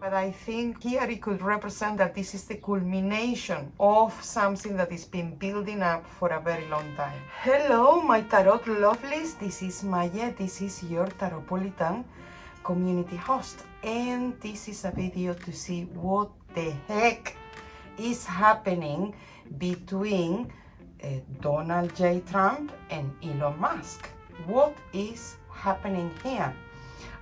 But I think here it could represent that this is the culmination of something that has been building up for a very long time. Hello, my tarot lovelies. This is Maje. This is your Tarotpolitan community host. And this is a video to see what the heck is happening between Donald J. Trump and Elon Musk. What is happening here?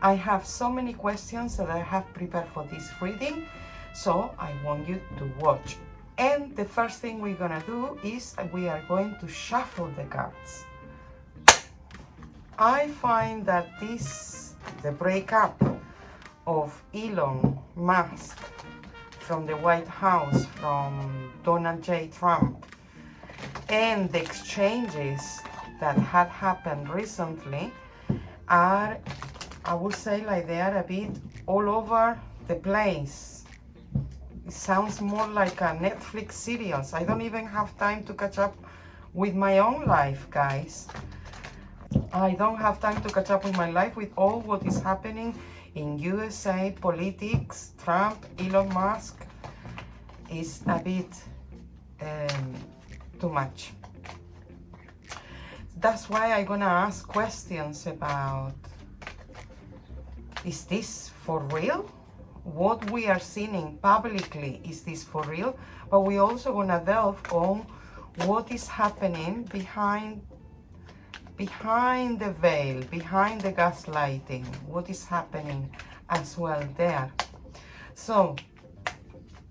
I have so many questions that I have prepared for this reading, so I want you to watch. And the first thing we're gonna do is we are going to shuffle the cards. I find that the breakup of Elon Musk from the White House, from Donald J. Trump, and the exchanges that had happened recently are, I would say, like they are a bit all over the place. It sounds more like a Netflix series. I don't even have time to catch up with my own life, guys. I don't have time to catch up with my life with all what is happening in USA politics. Trump, Elon Musk is a bit too much. That's why I'm gonna ask questions about, is this for real? What we are seeing publicly, is this for real? But we also gonna delve on what is happening behind the veil, behind the gaslighting. What is happening as well there? So,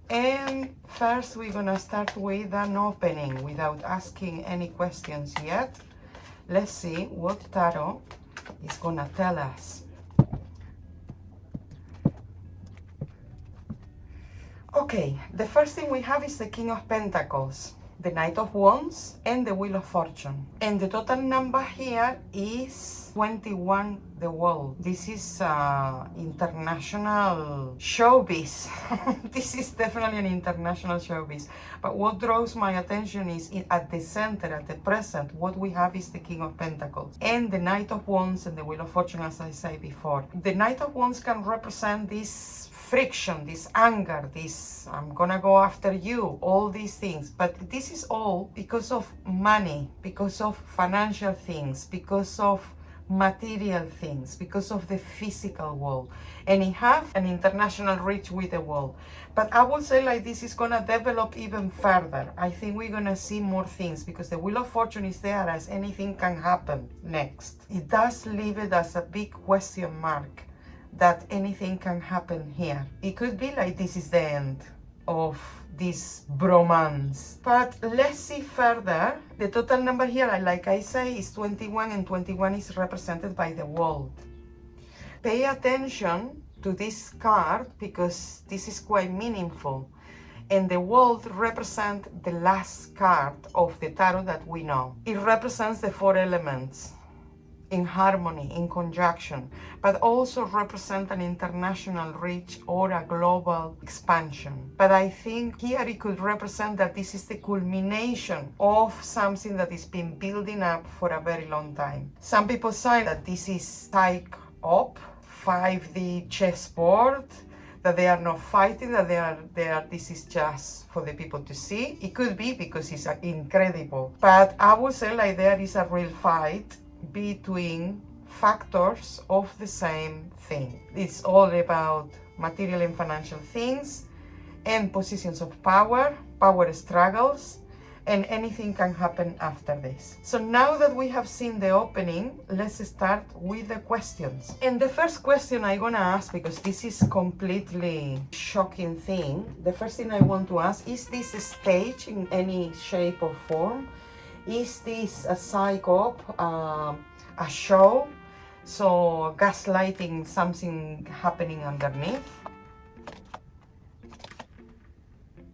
and first we're gonna start with an opening without asking any questions yet. Let's see what Tarot is gonna tell us. Okay, the first thing we have is the King of Pentacles, the Knight of Wands, and the Wheel of Fortune. And the total number here is 21, the world. This is international showbiz. This is definitely an international showbiz. But what draws my attention is at the center, at the present, what we have is the King of Pentacles and the Knight of Wands and the Wheel of Fortune, as I said before. The Knight of Wands can represent this friction, this anger, this I'm gonna go after you, all these things. But this is all because of money, because of financial things, because of material things, because of the physical world. And it have an international reach with the world. But I would say like this is gonna develop even further. I think we're gonna see more things because the Wheel of Fortune is there as anything can happen next. It does leave it as a big question mark that anything can happen here. It could be like this is the end of this bromance. But let's see further. The total number here, like I say, is 21, and 21 is represented by the world. Pay attention to this card because this is quite meaningful. And the world represents the last card of the tarot that we know. It represents the 4 elements in harmony, in conjunction, but also represent an international reach or a global expansion. But I think here it could represent that this is the culmination of something that has been building up for a very long time. Some people say that this is psych up, 5D chessboard, that they are not fighting, that this is just for the people to see. It could be because it's incredible. But I would say like there is a real fight between factors of the same thing. It's all about material and financial things and positions of power, power struggles, and anything can happen after this. So now that we have seen the opening, let's start with the questions. And the first question I'm gonna ask, because this is completely shocking thing, the first thing I want to ask, is this a stage in any shape or form? Is this a psyop, a show? So gaslighting, something happening underneath?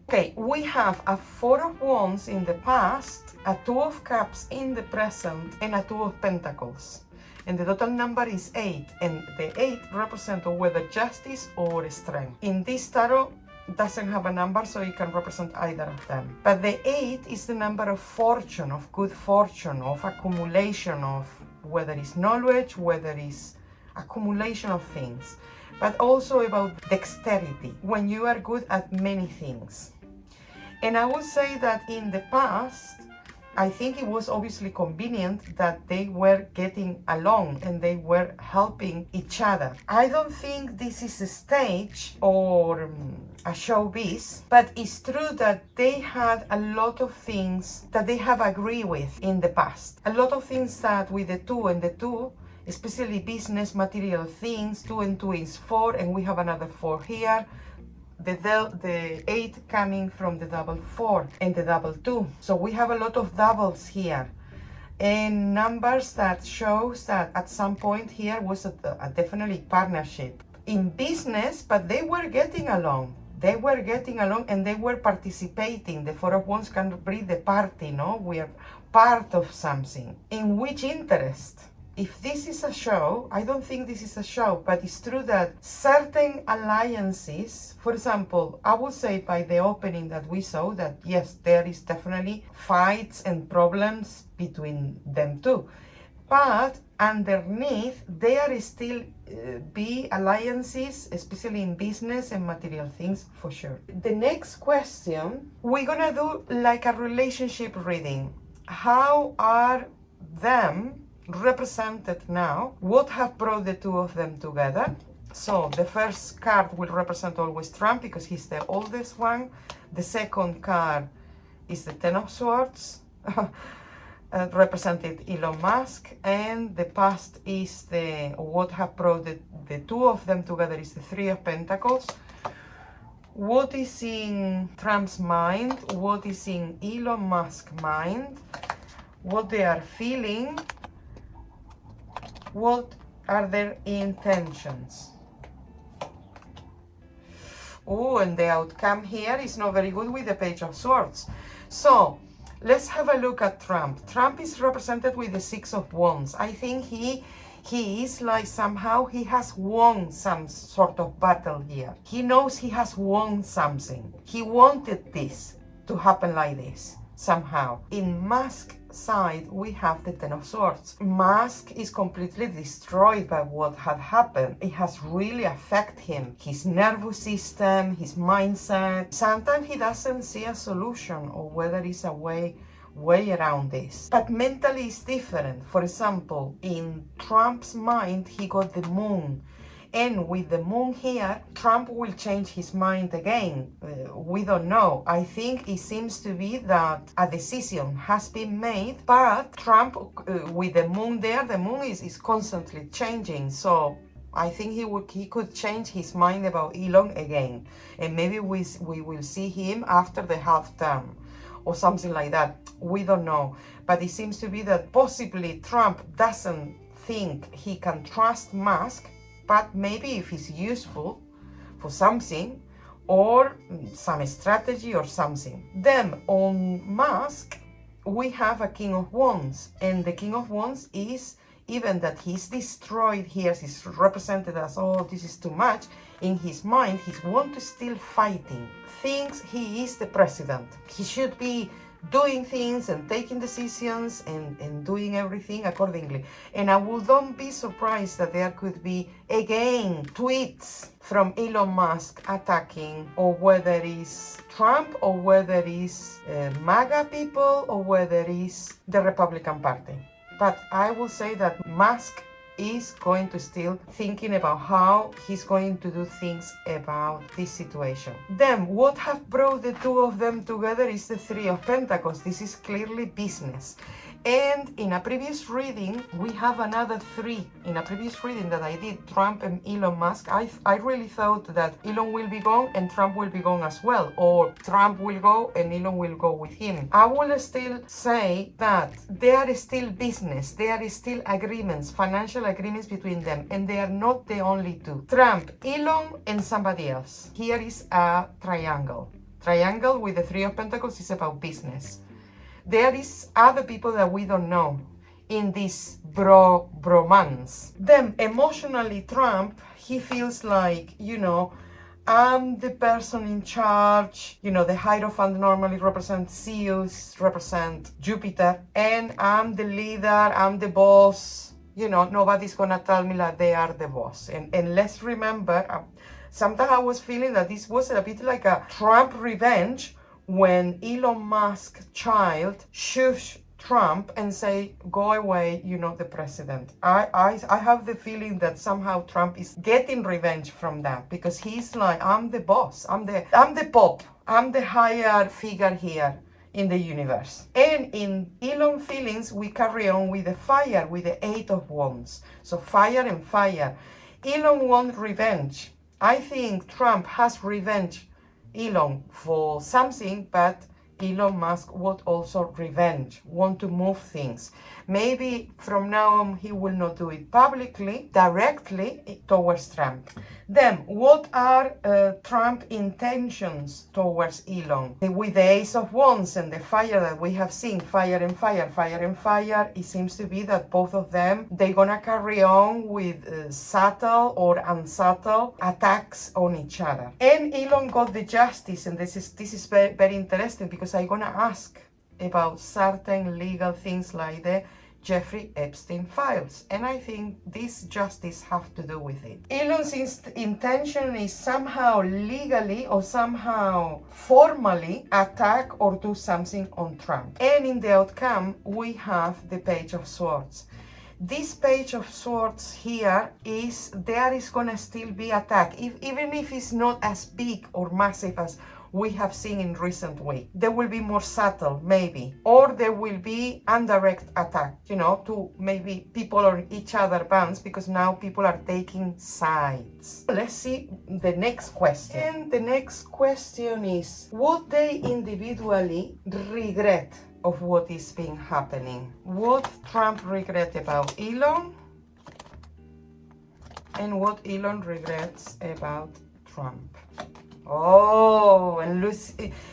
Okay, we have a 4 of Wands in the past, a 2 of Cups in the present, and a 2 of Pentacles. And the total number is 8, and the 8 represents whether justice or strength. In this tarot, doesn't have a number, so it can represent either of them. But the 8 is the number of fortune, of good fortune, of accumulation, of whether it's knowledge, whether it's accumulation of things. but also about dexterity, when you are good at many things. And I would say that in the past, I think it was obviously convenient that they were getting along and they were helping each other. I don't think this is a stage or a showbiz, but it's true that they had a lot of things that they have agreed with in the past. A lot of things that with the two and the two, especially business material things, 2 and 2 is 4, and we have another 4 here. The 8 coming from the double 4 and the double 2. So we have a lot of doubles here. And numbers that shows that at some point here was a definitely partnership. In business, but they were getting along. They were getting along and they were participating. The 4 of Wands can bring the party, no? We are part of something. In which interest? If this is a show, I don't think this is a show, but it's true that certain alliances, for example, I would say by the opening that we saw that yes, there is definitely fights and problems between them two. But underneath, there still be alliances, especially in business and material things, for sure. The next question, we're gonna do like a relationship reading. How are them represented now? What have brought the two of them together? So the first card will represent always Trump because he's the oldest one. The second card is the Ten of Swords, represented Elon Musk, and the past is what have brought the two of them together is the Three of Pentacles. What is in Trump's mind? What is in Elon Musk's mind? What they are feeling? What are their intentions? Oh, and the outcome here is not very good with the Page of Swords. So let's have a look at Trump. Trump is represented with the Six of Wands. I think he is like somehow he has won some sort of battle here. He knows he has won something. He wanted this to happen like this somehow. In Musk's side, we have the Ten of Swords. Musk is completely destroyed by what had happened. It has really affected him, his nervous system, his mindset. Sometimes he doesn't see a solution or whether it's a way around this. But mentally it's different. For example, in Trump's mind, he got the moon. And with the moon here, Trump will change his mind again. We don't know. I think it seems to be that a decision has been made, but Trump, with the moon there, the moon is constantly changing. So I think he could change his mind about Elon again. And maybe we will see him after the half term or something like that. We don't know. But it seems to be that possibly Trump doesn't think he can trust Musk, but maybe if it's useful for something or some strategy or something. Then on Musk, we have a King of Wands, and the King of Wands is, even that he's destroyed here, he's represented as, oh, this is too much. In his mind, he's want to still fighting. Thinks he is the president. He should be doing things and taking decisions and doing everything accordingly. And I wouldn't be surprised that there could be, again, tweets from Elon Musk attacking, or whether it's Trump, or whether it's MAGA people, or whether it's the Republican Party. But I will say that Musk is going to still thinking about how he's going to do things about this situation. Then what have brought the two of them together is the Three of Pentacles. This is clearly business. And in a previous reading, we have another 3. In a previous reading that I did, Trump and Elon Musk, I really thought that Elon will be gone and Trump will be gone as well. Or Trump will go and Elon will go with him. I will still say that there is still business, there is still agreements, financial agreements between them. And they are not the only two. Trump, Elon, and somebody else. Here is a triangle. Triangle with the Three of Pentacles is about business. There is other people that we don't know in this bromance. Then emotionally, Trump, he feels like, you know, I'm the person in charge. You know, the Hierophant normally represents Zeus, represent Jupiter, and I'm the leader, I'm the boss. You know, nobody's gonna tell me that they are the boss. And let's remember, sometimes I was feeling that this was a bit like a Trump revenge when Elon Musk's child shushed Trump and say, go away, you're not the president. I have the feeling that somehow Trump is getting revenge from that, because he's like, I'm the boss, I'm the Pope, I'm the higher figure here in the universe. And in Elon feelings, we carry on with the fire, with the 8 of Wands. So fire and fire. Elon wants revenge. I think Trump has revenge Elon for something, but Elon Musk would also revenge, want to move things. Maybe from now on he will not do it publicly, directly towards Trump. Then, what are Trump's intentions towards Elon? With the Ace of Wands and the fire that we have seen, fire and fire, fire and fire, it seems to be that both of them, they're gonna carry on with subtle or unsubtle attacks on each other. And Elon got the justice, and this is very, very interesting, because I'm gonna ask about certain legal things like the Jeffrey Epstein files, and I think this justice have to do with it. Elon's intention is somehow legally or somehow formally attack or do something on Trump, and in the outcome we have the Page of Swords. This Page of Swords here there is gonna still be attack, even if it's not as big or massive as we have seen in recent weeks. There will be more subtle, maybe, or there will be indirect attack, you know, to maybe people on each other bands, because now people are taking sides. Let's see the next question. And the next question is, what they individually regret of what is been happening? What Trump regret about Elon, and what Elon regrets about Trump. Oh, and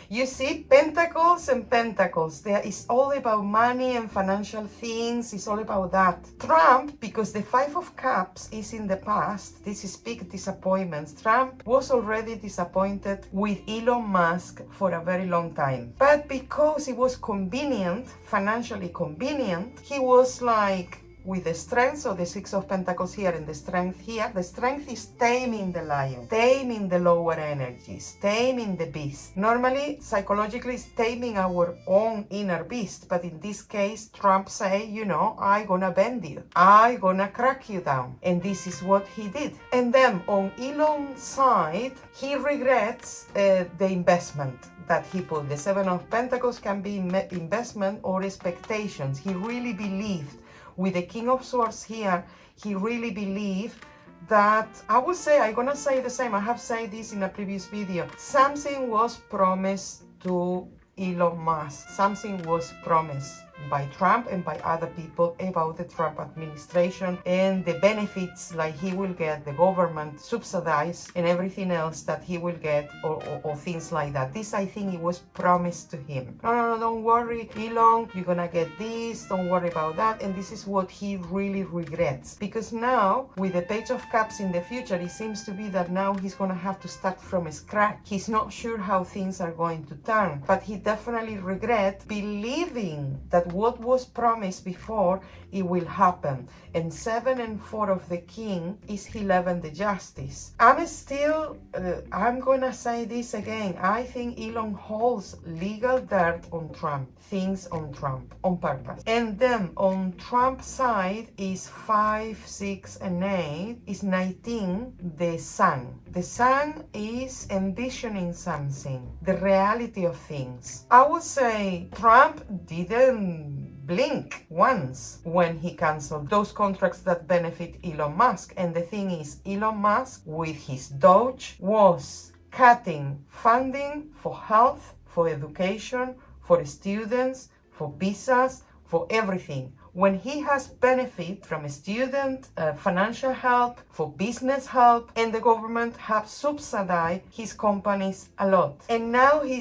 you see, Pentacles and Pentacles. There is all about money and financial things. It's all about that. Trump, because the 5 of Cups is in the past, this is big disappointments. Trump was already disappointed with Elon Musk for a very long time. But because it was convenient, financially convenient, he was like, with the strength, so the 6 of Pentacles here and the strength here, the strength is taming the lion, taming the lower energies, taming the beast. Normally, psychologically, it's taming our own inner beast, but in this case, Trump say, you know, I gonna bend you, I gonna crack you down, and this is what he did. And then on Elon's side, he regrets the investment that he put. The 7 of Pentacles can be investment or expectations. He really believed. With the King of Swords here, he really believed that, I would say, I'm gonna say the same, I have said this in a previous video, something was promised to Elon Musk, something was promised by Trump and by other people about the Trump administration and the benefits like he will get, the government subsidized and everything else that he will get, or things like that. This, I think, it was promised to him. No, don't worry, Elon, you're gonna get this, don't worry about that. And this is what he really regrets, because now with the Page of Cups in the future, it seems to be that now he's gonna have to start from scratch. He's not sure how things are going to turn, but he definitely regrets believing that what was promised before, it will happen. And 7 and 4 of the King is 11 the Justice. I'm gonna say this again, I think Elon holds legal dirt on Trump, things on Trump on purpose. And then on Trump's side is 5, 6 and 8 is 19 the Sun. The Sun is envisioning something, the reality of things. I would say Trump didn't blink once when he canceled those contracts that benefit Elon Musk. And the thing is, Elon Musk with his Doge was cutting funding for health, for education, for students, for visas, for everything. When he has benefit from student financial help, for business help, and the government have subsidized his companies a lot. And now he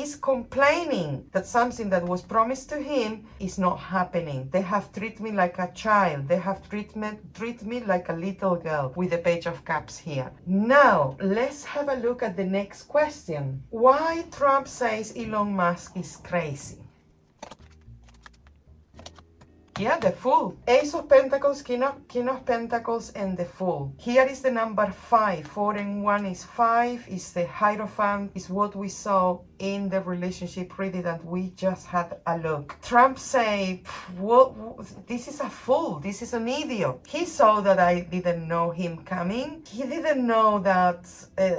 is complaining that something that was promised to him is not happening. They have treated me like a child. They have treated me like a little girl, with the Page of Cups here. Now, let's have a look at the next question. Why Trump says Elon Musk is crazy? Yeah, the Fool. Ace of Pentacles, King of Pentacles, and the Fool. Here is the number 5. 4 and 1 is 5. Is the Hierophant. Is what we saw in the relationship reading that we just had a look. Trump say, what? This is a fool. This is an idiot. He saw that I didn't know him coming. He didn't know that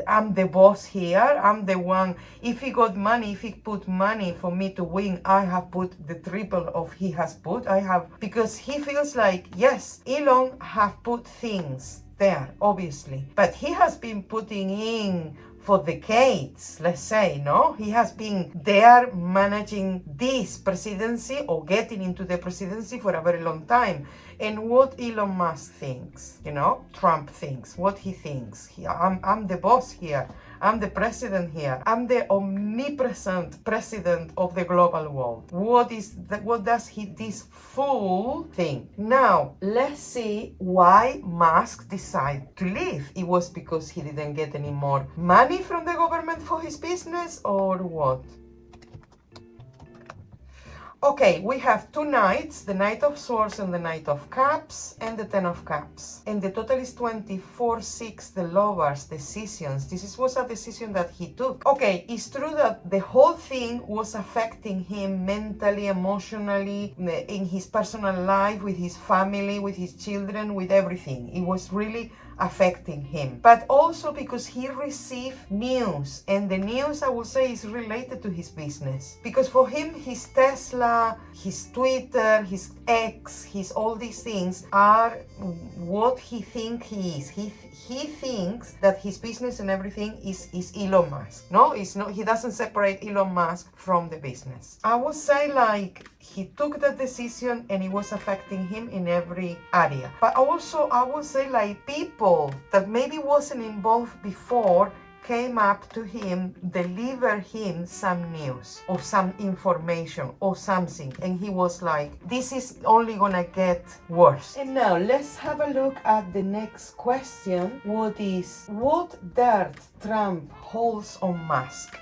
I'm the boss here. I'm the one. If he got money, if he put money for me to win, I have put the triple of he has put. I have, because he feels like, yes, Elon have put things there, obviously, but he has been putting in for decades, let's say, no? He has been there managing this presidency or getting into the presidency for a very long time. And what Elon Musk thinks, you know, Trump thinks, what he thinks. I'm the boss here. I'm the president here. I'm the omnipresent president of the global world. What does this fool think? Now, let's see why Musk decided to leave. It was because he didn't get any more money from the government for his business, or what? Okay, we have two knights, the Knight of Swords and the Knight of Cups, and the Ten of Cups. And the total is 24, 6, the Lovers, decisions. This was a decision that he took. Okay, it's true that the whole thing was affecting him mentally, emotionally, in his personal life, with his family, with his children, with everything. It was really affecting him, but also because he received news, and the news, I would say, is related to his business, because for him, his Tesla, his Twitter, his X, his all these things are what he thinks he is. He thinks that his business and everything is Elon Musk. No, it's not. He doesn't separate Elon Musk from the business. I would say, like, he took that decision and it was affecting him in every area. But also, I would say, like, people that maybe wasn't involved before came up to him, deliver him some news or some information or something, and he was like, this is only gonna get worse. And now let's have a look at the next question. What dirt Trump holds on Musk?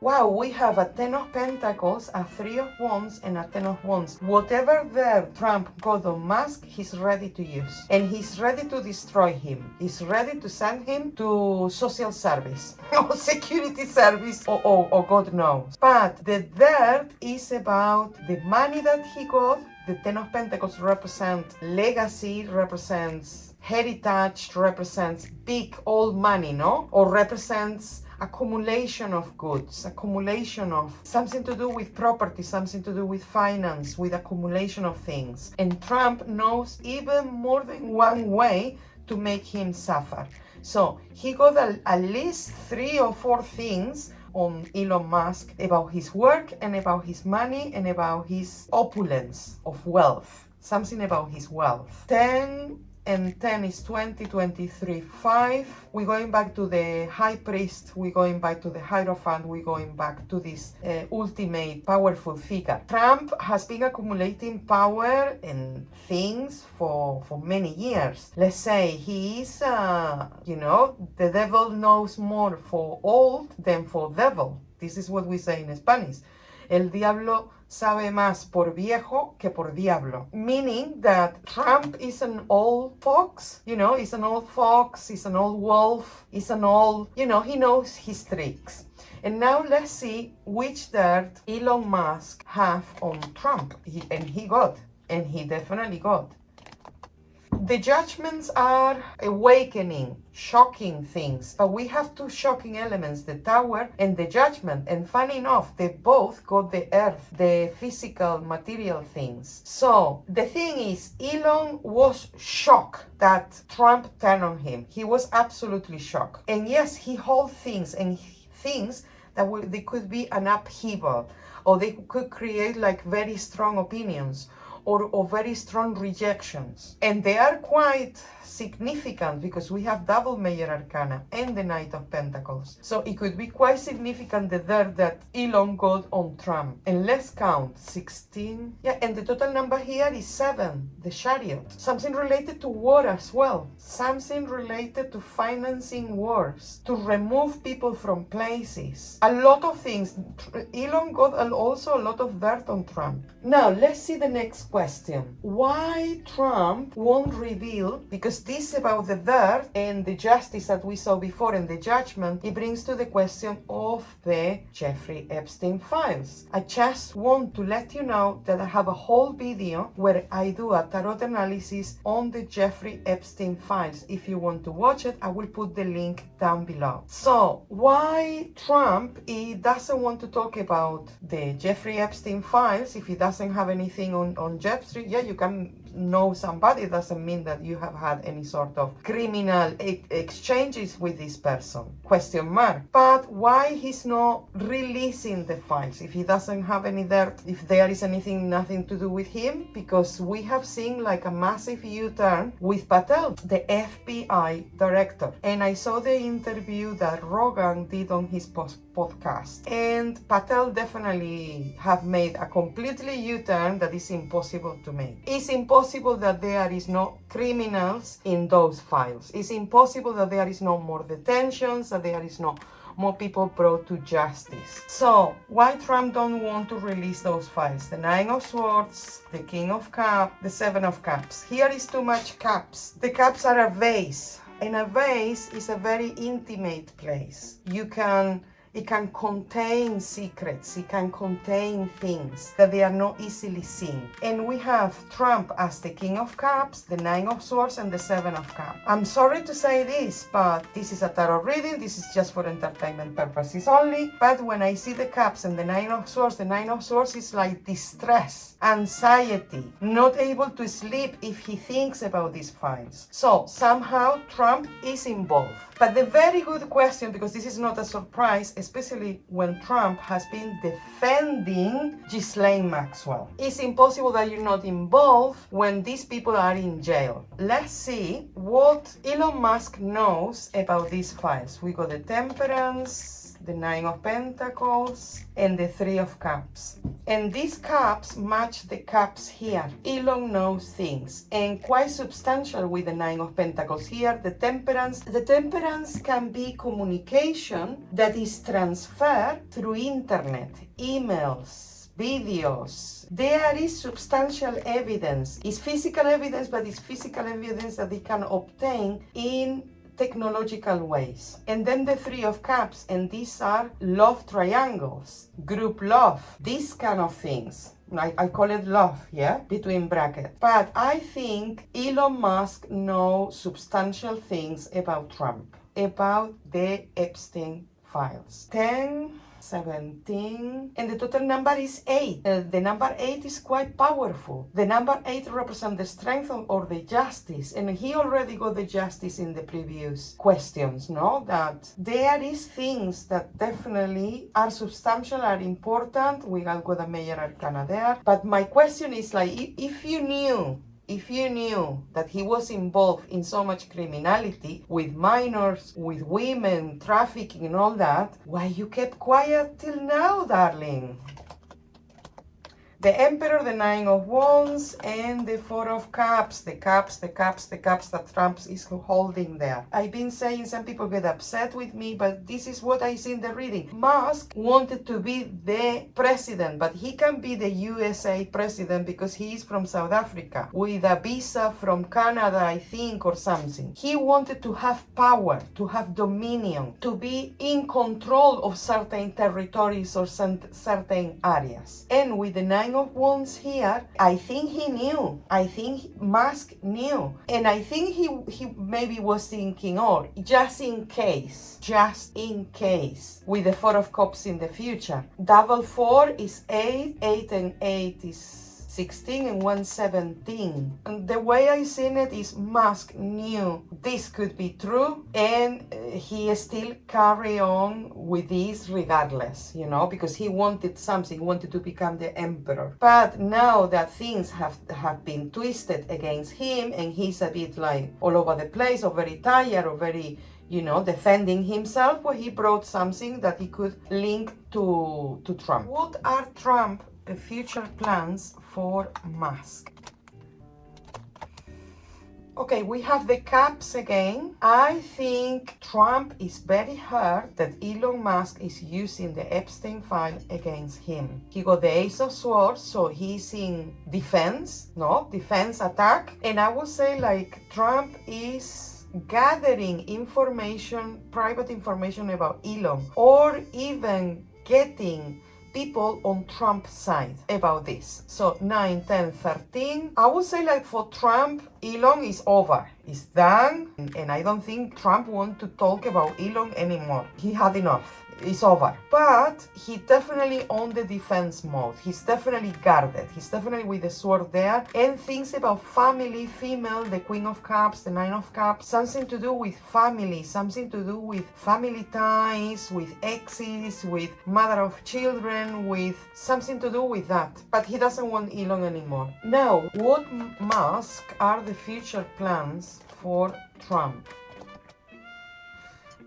Wow, we have a Ten of Pentacles, a Three of Wands, and a Ten of Wands. Whatever there Trump got on Musk, he's ready to use. And he's ready to destroy him. He's ready to send him to social service or security service or God knows. But the dirt is about the money that he got. The Ten of Pentacles represents legacy, represents heritage, represents big old money, no? Or represents accumulation of goods, accumulation of something to do with property, something to do with finance, with accumulation of things. And Trump knows even more than one way to make him suffer. So he got at least 3 or 4 things on Elon Musk about his work and about his money and about his opulence of wealth. Something about his wealth. 10 and 10 is 20, 23, 5. We're going back to the High Priest, we're going back to the Hierophant, we're going back to this ultimate powerful figure. Trump has been accumulating power and things for many years. Let's say he is, the devil knows more for old than for devil. This is what we say in Spanish. El diablo sabe más por viejo que por diablo. Meaning that Trump is an old fox, he's an old fox, he's an old wolf, he's an old, he knows his tricks. And now let's see which dirt Elon Musk have on Trump. He definitely got. The judgments are awakening, shocking things, but we have 2 shocking elements, the Tower and the Judgment. And funny enough, they both got the earth, the physical, material things. So the thing is, Elon was shocked that Trump turned on him. He was absolutely shocked. And yes, he holds things and things that they could be an upheaval, or they could create like very strong opinions, or very strong rejections. And they are quite significant because we have double major arcana and the Knight of Pentacles. So it could be quite significant the dirt that Elon got on Trump. And let's count 16. Yeah, and the total number here is 7, the Chariot. Something related to war as well. Something related to financing wars, to remove people from places. A lot of things. Elon got also a lot of dirt on Trump. Now, let's see the next question. Why Trump won't reveal, because this about the dirt and the justice that we saw before and the judgment, it brings to the question of the Jeffrey Epstein files. I just want to let you know that I have a whole video where I do a tarot analysis on the Jeffrey Epstein files. If you want to watch it, I will put the link down below. So, why Trump he doesn't want to talk about the Jeffrey Epstein files if he doesn't have anything on Jeffrey? Yeah, you can know somebody, doesn't mean that you have had any sort of criminal exchanges with this person, question mark. But why he's not releasing the files if he doesn't have any dirt, if there is anything nothing to do with him? Because we have seen like a massive U-turn with Patel, the FBI director, and I saw the interview that Rogan did on his podcast, and Patel definitely have made a completely U-turn that is impossible to make. It's impossible that there is no criminals in those files. It's impossible that there is no more detentions, that there is no more people brought to justice. So why Trump don't want to release those files? The Nine of Swords, the King of Cups, the Seven of Cups. Here is too much cups. The cups are a vase, and a vase is a very intimate place. It can contain secrets, it can contain things that they are not easily seen. And we have Trump as the King of Cups, the Nine of Swords, and the Seven of Cups. I'm sorry to say this, but this is a tarot reading, this is just for entertainment purposes only. But when I see the Cups and the Nine of Swords is like distress, anxiety, not able to sleep if he thinks about these files. So somehow Trump is involved. But the very good question, because this is not a surprise, especially when Trump has been defending Ghislaine Maxwell. It's impossible that you're not involved when these people are in jail. Let's see what Elon Musk knows about these files. We got the Temperance, the Nine of Pentacles, and the Three of Cups. And these cups match the cups here. Elon knows things, and quite substantial with the Nine of Pentacles here. The Temperance. The Temperance can be communication that is transferred through internet, emails, videos. There is substantial evidence. It's physical evidence, but it's physical evidence that they can obtain in technological ways. And then the Three of Cups, and these are love triangles, group love, these kind of things. I call it love, yeah, between brackets. But I think Elon Musk knows substantial things about Trump, about the Epstein files. 10, 17, and the total number is 8. The number 8 is quite powerful. The number 8 represents the strength or the justice, and he already got the justice in the previous questions, no? That there is things that definitely are substantial, are important. We have got a major arcana there. But my question is like, if you knew that he was involved in so much criminality with minors, with women, trafficking and all that, why you kept quiet till now, darling? The Emperor, the Nine of Wands, and the Four of Cups. The cups that Trump is holding there. I've been saying some people get upset with me, but this is what I see in the reading. Musk wanted to be the president, but he can be the USA president because he is from South Africa with a visa from Canada, I think, or something. He wanted to have power, to have dominion, to be in control of certain territories or certain areas. And with the Nine of Wands here, I think he knew. I think Musk knew. And I think he maybe was thinking, oh, just in case, with the Four of Cups in the future. Double 4 is 8, 8 and 8 is 16 and 117. And the way I seen it is Musk knew this could be true, and he still carry on with this regardless, you know, because he wanted something, he wanted to become the emperor. But now that things have been twisted against him, and he's a bit like all over the place, or very tired, or very, you know, defending himself, well, he brought something that he could link to Trump. What are Trump's future plans for Musk? Okay, we have the cups again. I think Trump is very hurt that Elon Musk is using the Epstein file against him. He got the Ace of Swords, so he's in defense, defense attack. And I would say like Trump is gathering information, private information about Elon, or even getting people on Trump's side about this. So 9, 10, 13. I would say like for Trump, Elon is over. It's done. And I don't think Trump wants to talk about Elon anymore. He had enough. It's over. But he definitely on the defense mode. He's definitely guarded. He's definitely with the sword there. And things about family, female, the Queen of Cups, the Nine of Cups. Something to do with family. Something to do with family ties, with exes, with mother of children, with something to do with that. But he doesn't want Elon anymore. Now, what Musk are the future plans for Trump?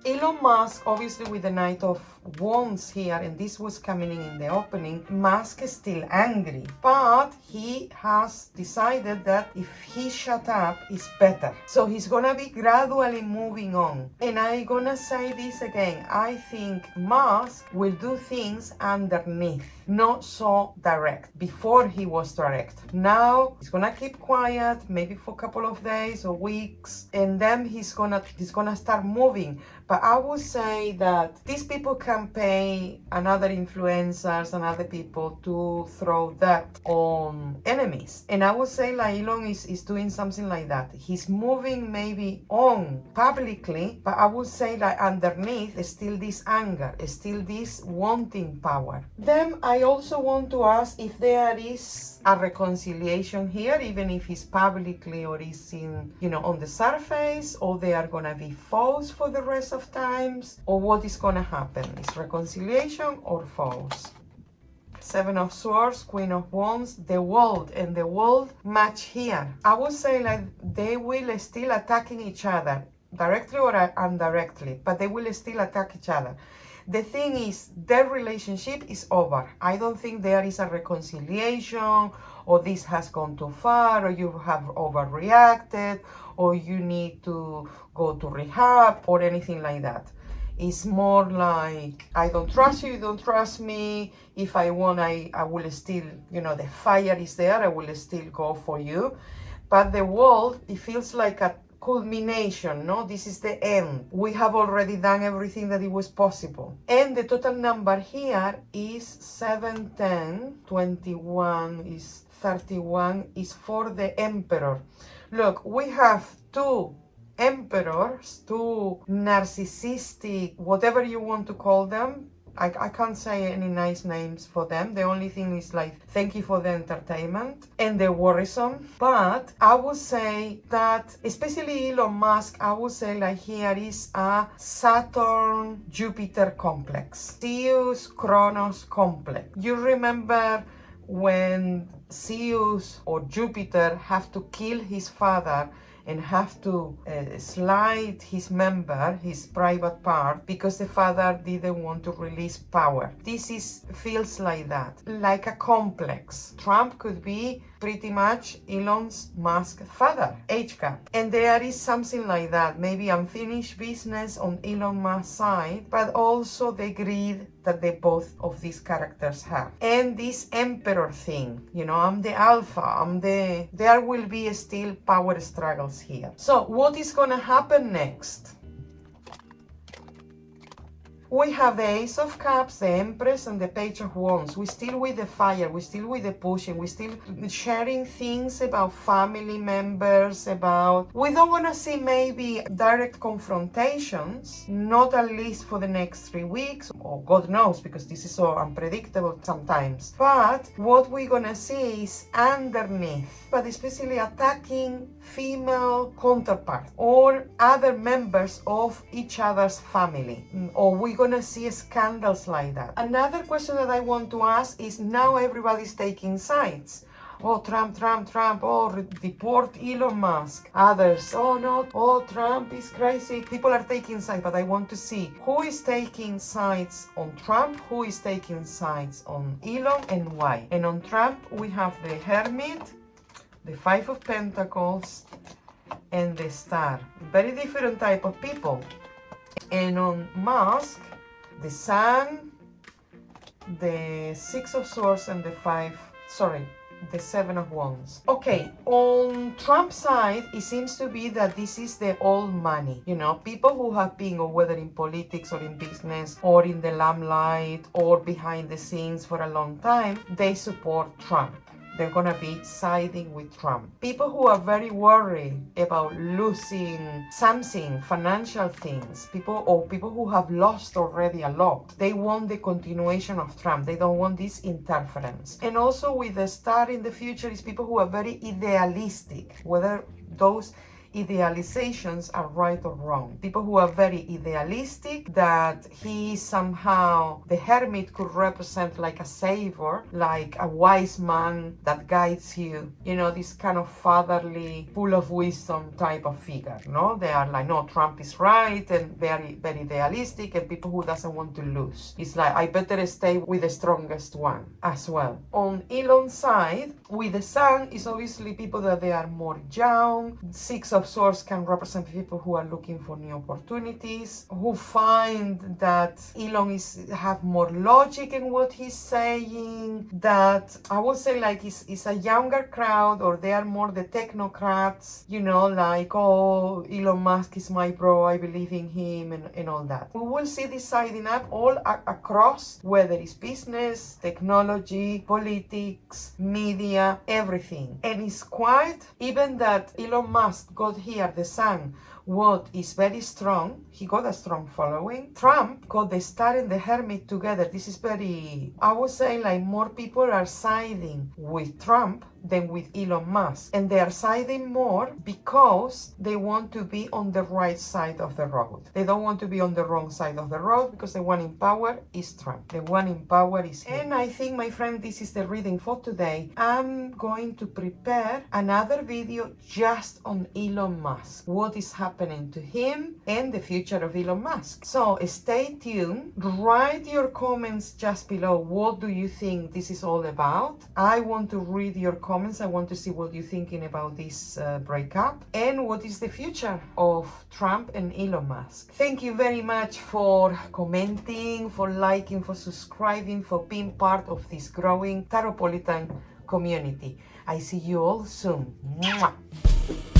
Elon Musk, obviously with the Knight of Wands here, and this was coming in the opening, Musk is still angry, but he has decided that if he shut up, it's better. So he's gonna be gradually moving on. And I'm gonna say this again, I think Musk will do things underneath, not so direct. Before he was direct. Now he's gonna keep quiet, maybe for a couple of days or weeks, and then he's gonna start moving. But I would say that these people can pay another influencers and other people to throw that on enemies. And I would say like Elon is doing something like that. He's moving maybe on publicly, but I would say like underneath is still this anger, is still this wanting power. Then I also want to ask if there is a reconciliation here, even if it's publicly or is in, you know, on the surface, or they are gonna be foes for the rest of times, or what is gonna happen? Is reconciliation or foes? Seven of Swords, Queen of Wands, the world, and the world match here. I would say like they will still attacking each other, directly or indirectly, but they will still attack each other. The thing is, their relationship is over. I don't think there is a reconciliation, or this has gone too far, or you have overreacted, or you need to go to rehab, or anything like that. It's more like, I don't trust you, you don't trust me. If I want, I will still, you know, the fire is there, I will still go for you. But the world, it feels like a culmination, no? This is the end. We have already done everything that it was possible. And the total number here is 7, 10, 21, is 31, is for the Emperor. Look, we have two emperors, two narcissistic, whatever you want to call them. I can't say any nice names for them. The only thing is like, thank you for the entertainment, and the worrisome. But I would say that, especially Elon Musk, I would say like here is a Saturn-Jupiter complex. Zeus, Kronos complex. You remember when Zeus or Jupiter have to kill his father and have to slide his member, his private part, because the father didn't want to release power. This feels like that, like a complex. Trump could be pretty much Elon Musk's father, age gap. And there is something like that, maybe unfinished business on Elon Musk's side, but also the greed that they both of these characters have. And this emperor thing, you know, I'm the alpha, there will be still power struggles here. So what is gonna happen next? We have the Ace of Cups, the Empress, and the Page of Wands. We're still with the fire, we're still with the pushing, we're still sharing things about family members, about... We don't want to see maybe direct confrontations, not at least for the next 3 weeks, or God knows, because this is so unpredictable sometimes. But what we're going to see is underneath, but especially attacking female counterparts or other members of each other's family, or we're gonna see scandals like that. Another question that I want to ask is, now everybody's taking sides. Oh, Trump, Trump, Trump, oh, deport Elon Musk. Others, oh no, oh, Trump is crazy. People are taking sides, but I want to see who is taking sides on Trump, who is taking sides on Elon, and why. And on Trump, we have the Hermit, the Five of Pentacles, and the Star. Very different type of people. And on Musk, the Sun, the Six of Swords, and the Seven of Wands. Okay, on Trump's side, it seems to be that this is the old money. You know, people who have been, or whether in politics or in business or in the limelight or behind the scenes for a long time, they support Trump. They're gonna be siding with Trump. People who are very worried about losing something, financial things, people who have lost already a lot, they want the continuation of Trump. They don't want this interference. And also with the Star in the future is people who are very idealistic, whether those idealizations are right or wrong. People who are very idealistic, that he somehow, the Hermit could represent like a savior, like a wise man that guides you, you know, this kind of fatherly, full of wisdom type of figure, no? They are like, no, Trump is right, and very, very idealistic, and people who doesn't want to lose. It's like, I better stay with the strongest one as well. On Elon's side, with the Sun, is obviously people that they are more young. Six of Swords can represent people who are looking for new opportunities, who find that Elon have more logic in what he's saying, that I would say like it's a younger crowd, or they are more the technocrats, you know, like, oh, Elon Musk is my bro, I believe in him, and all that. We will see this siding up all across, whether it's business, technology, politics, media, everything. And it's quite, even that Elon Musk got here, the Sun, what is very strong, he got a strong following. Trump got the Star and the Hermit together. This is very, I would say, like, more people are siding with Trump than with Elon Musk, and they are siding more because they want to be on the right side of the road. They don't want to be on the wrong side of the road, because the one in power is Trump. The one in power is him. And I think, my friend, this is the reading for today. I'm going to prepare another video just on Elon Musk, what is happening to him and the future of Elon Musk. So stay tuned. Write your comments just below. What do you think this is all about? I want to read your comments. I want to see what you're thinking about this breakup, and what is the future of Trump and Elon Musk. Thank you very much for commenting, for liking, for subscribing, for being part of this growing Tarotpolitan community. I see you all soon. Mwah.